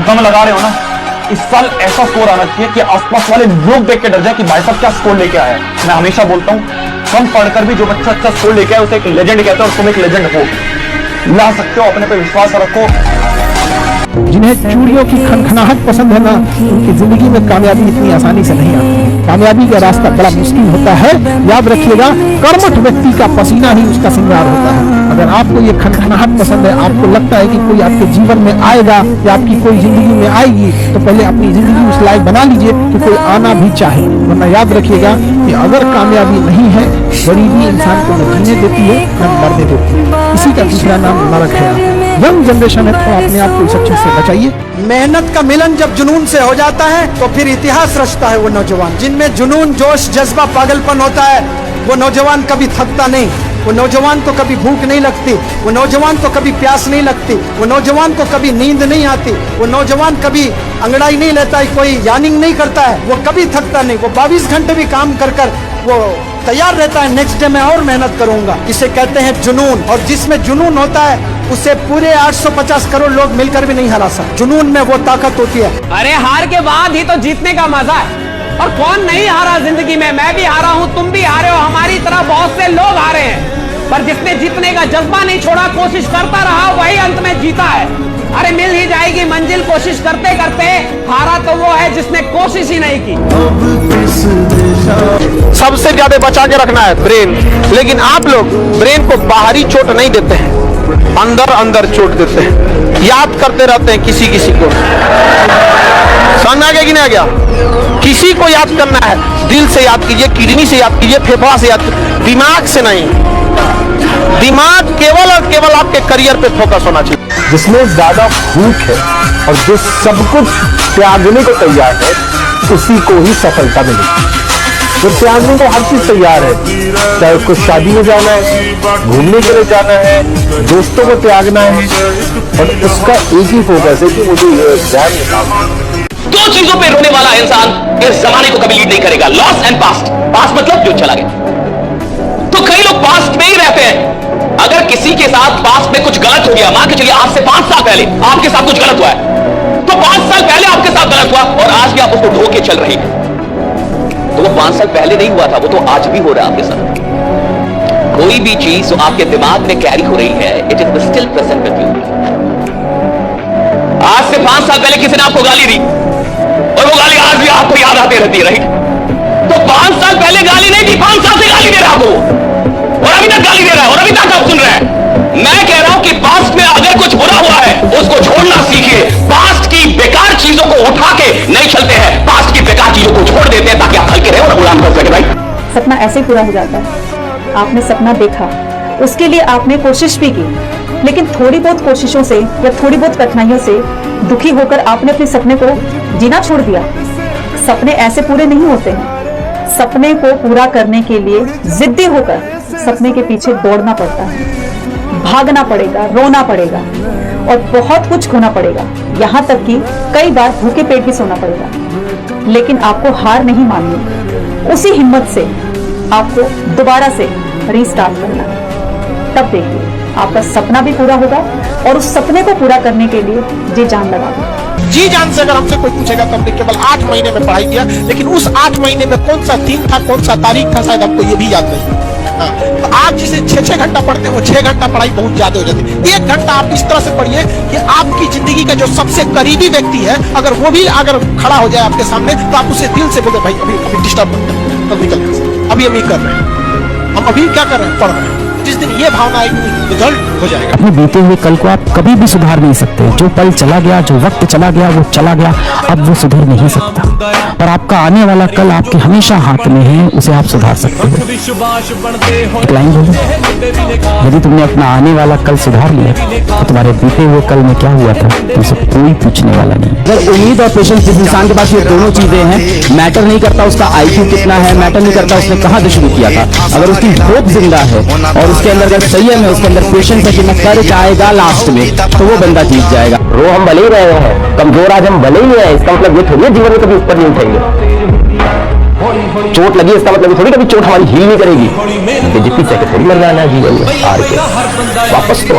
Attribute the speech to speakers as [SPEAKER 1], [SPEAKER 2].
[SPEAKER 1] दम लगा रहे हो ना, इस साल ऐसा स्कोर आना चाहिए कि आसपास वाले लोग देख के डर जाए कि भाई साहब क्या स्कोर लेके आया है। मैं हमेशा बोलता हूँ, कम पढ़कर भी जो बच्चा अच्छा स्कोर लेके आया उसे एक लेजेंड कहते हैं, और तुम एक लेजेंड हो, ला सकते हो, अपने पे विश्वास रखो।
[SPEAKER 2] जिन्हें चूड़ियों की खनखनाहट पसंद है ना, उनकी जिंदगी में कामयाबी इतनी आसानी से नहीं आती। कामयाबी का रास्ता बड़ा मुश्किल होता है। याद रखिएगा, कर्मठ व्यक्ति का पसीना ही उसका श्रृंगार होता है। अगर आपको ये खनखनाहट पसंद है, आपको लगता है कि कोई आपके जीवन में आएगा या आपकी कोई जिंदगी में आएगी, तो पहले अपनी जिंदगी उस लायक बना लीजिए कि कोई आना भी चाहे। वरना याद रखिएगा कि अगर कामयाबी नहीं है, गरीबी इंसान को न जीने देती है न मरने देती है। इसी का दूसरा नाम नरक है। यंग जनरेशन है, तो अपने आप को इस चीज से बचाइए।
[SPEAKER 3] मेहनत का मिलन जब जुनून से हो जाता है तो फिर इतिहास रचता है वो नौजवान। जिनमें जुनून, जोश, जज्बा, पागलपन होता है, वो नौजवान कभी थकता नहीं। वो नौजवान को कभी भूख नहीं लगती, वो नौजवान को कभी प्यास नहीं लगती, वो नौजवान को कभी नींद नहीं आती, वो नौजवान कभी अंगड़ाई नहीं लेता है, कोई यानिंग नहीं करता है, वो कभी थकता नहीं। वो 22 घंटे भी काम कर कर वो तैयार रहता है, नेक्स्ट डे मैं और मेहनत करूंगा। इसे कहते हैं जुनून। और जिसमें जुनून होता है उसे पूरे 850 करोड़ लोग मिलकर भी नहीं हरा सकते। जुनून में वो ताकत होती है।
[SPEAKER 4] अरे हार के बाद ही तो जीतने का मजा है। और कौन नहीं हारा जिंदगी में? मैं भी हारा हूं, तुम भी हारे हो, हमारी तरह बहुत से लोग हारे हैं। पर जिसने जीतने का जज्बा नहीं छोड़ा, कोशिश करता रहा, वही अंत में जीता है। अरे मिल ही जाएगी मंजिल कोशिश करते करते। हारा तो वो है जिसने कोशिश ही नहीं की।
[SPEAKER 5] सबसे ज्यादा बचा के रखना है ब्रेन, लेकिन आप लोग ब्रेन को बाहरी चोट नहीं देते हैं, अंदर अंदर चोट देते हैं। याद करते रहते हैं किसी किसी को। समझ आ गया कि नहीं आ गया? किसी को याद करना है, दिल से याद कीजिए, किडनी से याद कीजिए, फेफड़ा से याद कीजिए, दिमाग से नहीं। दिमाग केवल और केवल आपके करियर पे फोकस होना चाहिए।
[SPEAKER 1] जिसमें ज्यादा भूख है और जो सब कुछ त्यागने को तैयार है, उसी को ही सफलता मिलेगी। जो त्यागने को हर चीज तैयार है, चाहे उसको शादी में जाना है, घूमने के लिए जाना है, दोस्तों को त्यागना है, और उसका एक ही फोकस है कि मुझे ये एग्जाम निकालना।
[SPEAKER 6] दो चीजों पे रोने वाला इंसान इस जमाने को कभी लीड नहीं करेगा, लॉस एंड पास्ट। पास्ट मतलब जो चला गया। तो कई लोग पास्ट में ही रहते हैं। अगर किसी के साथ पास्ट में कुछ गलत हो गया, मान के चलिए आज से 5 साल पहले आपके साथ कुछ गलत हुआ है, तो 5 साल पहले आपके साथ गलत हुआ और आज भी आप उसको ढो के चल रही हैं, तो वो 5 साल पहले नहीं हुआ था, वो तो आज भी हो रहा है आपके साथ। कोई भी चीज जो आपके दिमाग में कैरी हो रही है, it is still present with you. आज से 5 साल पहले किसी ने आपको गाली दी और वो गाली आज भी आपको याद आती रहती है, राइट? तो 5 साल पहले गाली नहीं दी, 5 साल से गाली दे रहा आपको, और अभी तक गाली दे रहा है, और अभी तक आप सुन रहे हैं। मैं कह रहा हूं कि पास्ट में अगर कुछ बुरा हुआ है, उसको छोड़ना सीखिए। पास्ट की बेकार चीजों को उठा के नहीं चलते हैं, पास्ट की बेकार चीजों को छोड़ देते हैं ताकि आप हल्के रहे और उड़ान कर सके। भाई
[SPEAKER 7] सपना ऐसे पूरा हो जाता है। आपने सपना देखा, उसके लिए आपने कोशिश भी की, लेकिन थोड़ी बहुत कोशिशों से या थोड़ी बहुत कठिनाइयों से दुखी होकर आपने अपने सपने को जीना छोड़ दिया। सपने ऐसे पूरे नहीं होते हैं। सपने को पूरा करने के लिए जिद्दी होकर सपने के पीछे दौड़ना पड़ता है, भागना पड़ेगा, रोना पड़ेगा और बहुत कुछ खोना पड़ेगा, यहाँ तक कि कई बार भूखे पेट भी सोना पड़ेगा। लेकिन आपको हार नहीं माननी, उसी हिम्मत से आपको दोबारा से रीस्टार्ट करना है। तब देखिए आपका सपना भी पूरा होगा और उस सपने को पूरा करने के लिए जी जान लगा दो।
[SPEAKER 2] जी जान से अगर हमसे कोई पूछेगा तो हमने केवल 8 महीने में पढ़ाई किया, लेकिन उस 8 महीने में कौन सा दिन था, कौन सा तारीख था, शायद हमको ये भी याद नहीं। तो आप जिसे 6-6 घंटा पढ़ते हैं, वो 6 घंटा पढ़ाई बहुत ज्यादा हो जाती है। 1 घंटा आप इस तरह से पढ़िए कि आपकी जिंदगी का जो सबसे करीबी व्यक्ति है, अगर वो भी अगर खड़ा हो जाए आपके सामने, तो आप उसे दिल से बोले, भाई अभी डिस्टर्ब मत कर, कल निकल, अभी हम ये कर रहे हैं, हम अभी क्या कर रहे हैं, पढ़ रहे हैं। जिस दिन ये भावना आएगी, रिजल्ट हो जाएगा।
[SPEAKER 8] अपने बीते हुए कल को आप कभी भी सुधार नहीं सकते। जो पल चला गया, जो वक्त चला गया, वो चला गया, अब वो सुधर नहीं सकता। और आपका आने वाला कल आपके हमेशा हाथ में है, उसे आप सुधार सकते हो। एक लाइन बोलो, यदि तुमने अपना आने वाला कल सुधार लिया तो तुम्हारे बीते हुए कल में क्या हुआ था तुमसे कोई पूछने वाला नहीं।
[SPEAKER 9] अगर उम्मीद और पेशेंस जिस इंसान के पास ये दोनों चीजें हैं, मैटर नहीं करता उसका IQ कितना है, मैटर नहीं करता उसने कहाँ से शुरू किया था, अगर उसकी होप जिंदा है और उसके अंदर अगर संयम है, उसके अंदर पेशेंस है कि मैं कर जाएगा लास्ट में, तो वो बंदा जीत जाएगा।
[SPEAKER 5] रो हम भले ही रहे हैं, कमजोर आज हम भले ही हैं, इसका मतलब ये थोड़ी है जीवन में कभी ऊपर नहीं उठेंगे। चोट लगी इसका मतलब थोड़ी कभी चोट हमारी हील नहीं करेगी। जितनी से थोड़ी मर जाना है जीवन में, हार के वापस तो